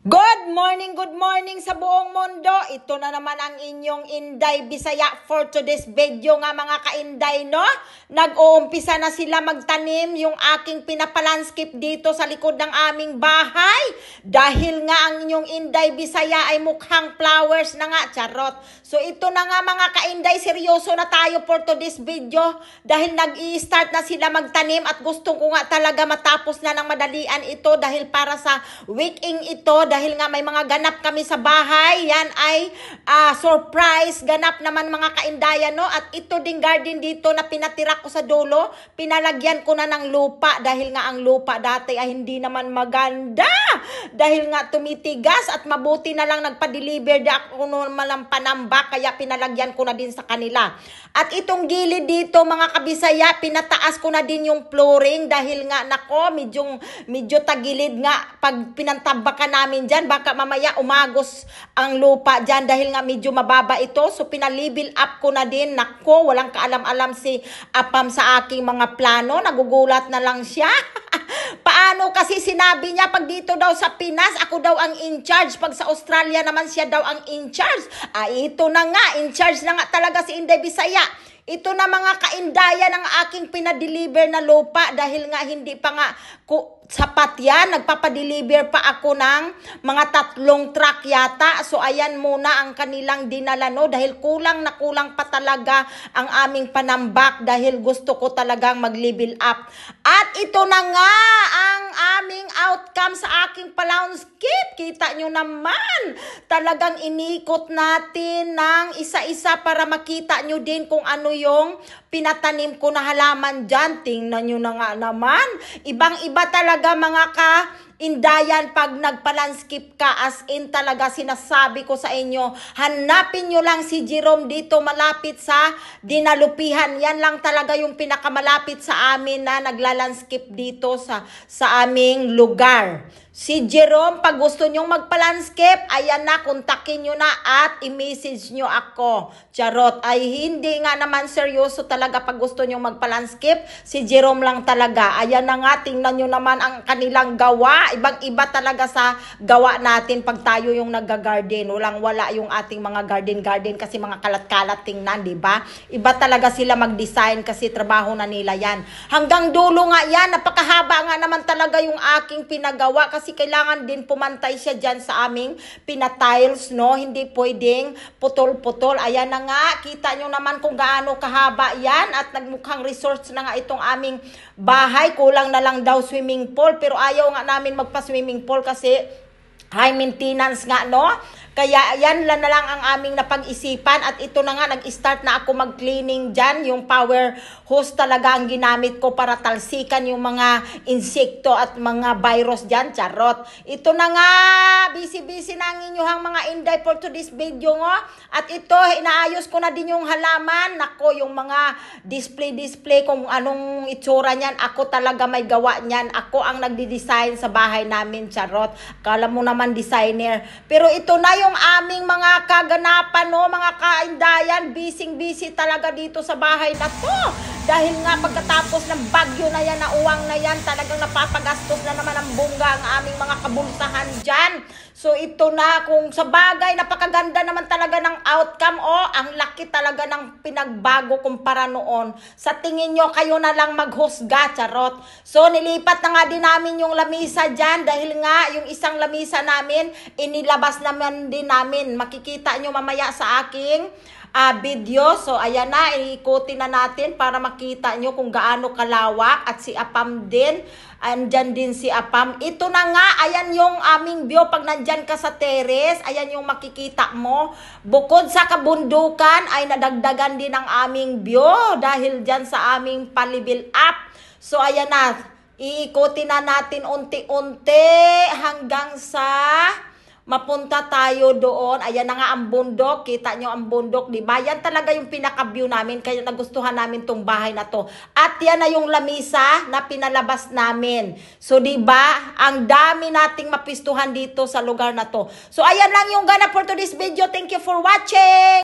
Good morning sa buong mundo. Ito na naman ang inyong Inday Bisaya for today's video nga mga ka-Inday, no? Nag-uumpisa na sila magtanim yung aking pinapalanskip dito sa likod ng aming bahay. Dahil nga ang inyong Inday Bisaya ay mukhang flowers na nga, charot. So ito na nga mga ka-Inday, seryoso na tayo for today's video. Dahil nag-i-start na sila magtanim at gusto ko nga talaga matapos na ng madalian ito dahil para sa weekend ito. Dahil nga may mga ganap kami sa bahay, yan ay surprise ganap naman mga ka-Indaya, no? At ito ding garden dito na pinatira ko sa dulo, pinalagyan ko na ng lupa dahil nga ang lupa dati ay hindi naman maganda. Dahil nga tumitigas at mabuti na lang nagpa-deliver di ako naman panambak, kaya pinalagyan ko na din sa kanila. At itong gilid dito mga kabisaya, pinataas ko na din yung flooring dahil nga nako, medyo tagilid nga pag pinantabakan namin dyan, baka mamaya umagos ang lupa dyan dahil nga medyo mababa ito. So pinalibil up ko na din. Nako, walang kaalam-alam si Apam sa aking mga plano. Nagugulat na lang siya. Paano kasi sinabi niya pag dito daw sa Pinas, ako daw ang in-charge. Pag sa Australia naman siya daw ang in-charge. Ito na nga, in-charge na nga talaga si Inday Bisaya. Ito na mga ka-Indaya ng aking pinadeliver na lupa dahil nga hindi pa nga sapat yan. Nagpapadeliver pa ako ng mga 3 truck yata. So ayan muna ang kanilang dinala, no? Dahil kulang na kulang pa talaga ang aming panambak dahil gusto ko talagang mag-level up. At ito na nga ang aming outcome sa aking landscape. Kita nyo naman. Talagang inikot natin ng isa-isa para makita nyo din kung ano yung pinatanim ko na halaman dyan. Tingnan nyo na nga naman. Ibang-iba talaga mga ka-Indayan pag nagpa-landscape ka. As in talaga sinasabi ko sa inyo, hanapin nyo lang si Jerome dito malapit sa Dinalupihan. Yan lang talaga yung pinakamalapit sa amin na nagla-landscape dito sa aming lugar. Si Jerome, pag gusto nyong magpa-landscape, ayan na, kontakin nyo na at i-message nyo ako. Charot, ay hindi nga naman seryoso talaga pag gusto nyong magpa-landscape. Si Jerome lang talaga. Ayan na nga, tingnan nyo naman ang kanilang gawa. Ibang-iba talaga sa gawa natin pag tayo yung nag-garden. Walang-wala yung ating mga garden kasi mga kalat-kalat tingnan, di ba? Iba talaga sila mag-design kasi trabaho na nila yan. Hanggang dulo nga yan, napakahaba nga naman talaga yung aking pinagawa kasi kailangan din pumantay siya dyan sa aming pinatiles, no? Hindi pwedeng putol-putol. Ayan na nga, kita nyo naman kung gaano kahaba yan at nagmukhang resorts na nga itong aming bahay. Kulang na lang daw swimming pool pero ayaw nga namin magpa-swimming pool kasi high maintenance nga, no? Kaya yan na lang ang aming napag-isipan at ito na nga, nag-start na ako mag-cleaning dyan. Yung power hose talaga ang ginamit ko para talsikan yung mga insekto at mga virus dyan. Charot. Ito na nga, busy-busy na ang inyong mga Inday for today's video ngo. At ito, inaayos ko na din yung halaman. Nako, yung mga display kung anong itsura niyan. Ako talaga may gawa niyan. Ako ang nagdi-design sa bahay namin. Charot. Kala mo naman designer. Pero ito na yung aming mga kaganapan, no, mga ka-Indayan, busy talaga dito sa bahay na to. Dahil nga pagkatapos ng bagyo na yan, na uwang na yan, talagang napapagastos na naman ang bungga ang aming mga kabulsahan dyan. So ito na, kung sa bagay, napakaganda naman talaga ng outcome. Ang laki talaga ng pinagbago kumpara noon. Sa tingin nyo, kayo na lang maghusga, charot. So nilipat na nga din namin yung lamisa dyan dahil nga yung isang lamisa namin, inilabas naman din namin. Makikita nyo mamaya sa aking video. So ayan na, iikutin na natin para makita nyo kung gaano kalawak. At si Apam din, andyan din si Apam. Ito na nga, ayan yung aming view pag nandyan ka sa terrace. Ayan yung makikita mo. Bukod sa kabundukan ay nadagdagan din ang aming view dahil dyan sa aming palibil up. So ayan na, iikutin na natin unti-unti hanggang sa mapunta tayo doon. Ayan na nga ang bundok. Kita nyo ang bundok, di ba? Yan talaga yung pinaka-view namin. Kaya nagustuhan namin tong bahay na to. At yan na yung lamisa na pinalabas namin. So, di ba? Ang dami nating mapistuhan dito sa lugar na to. So, ayan lang yung ganap for today's video. Thank you for watching!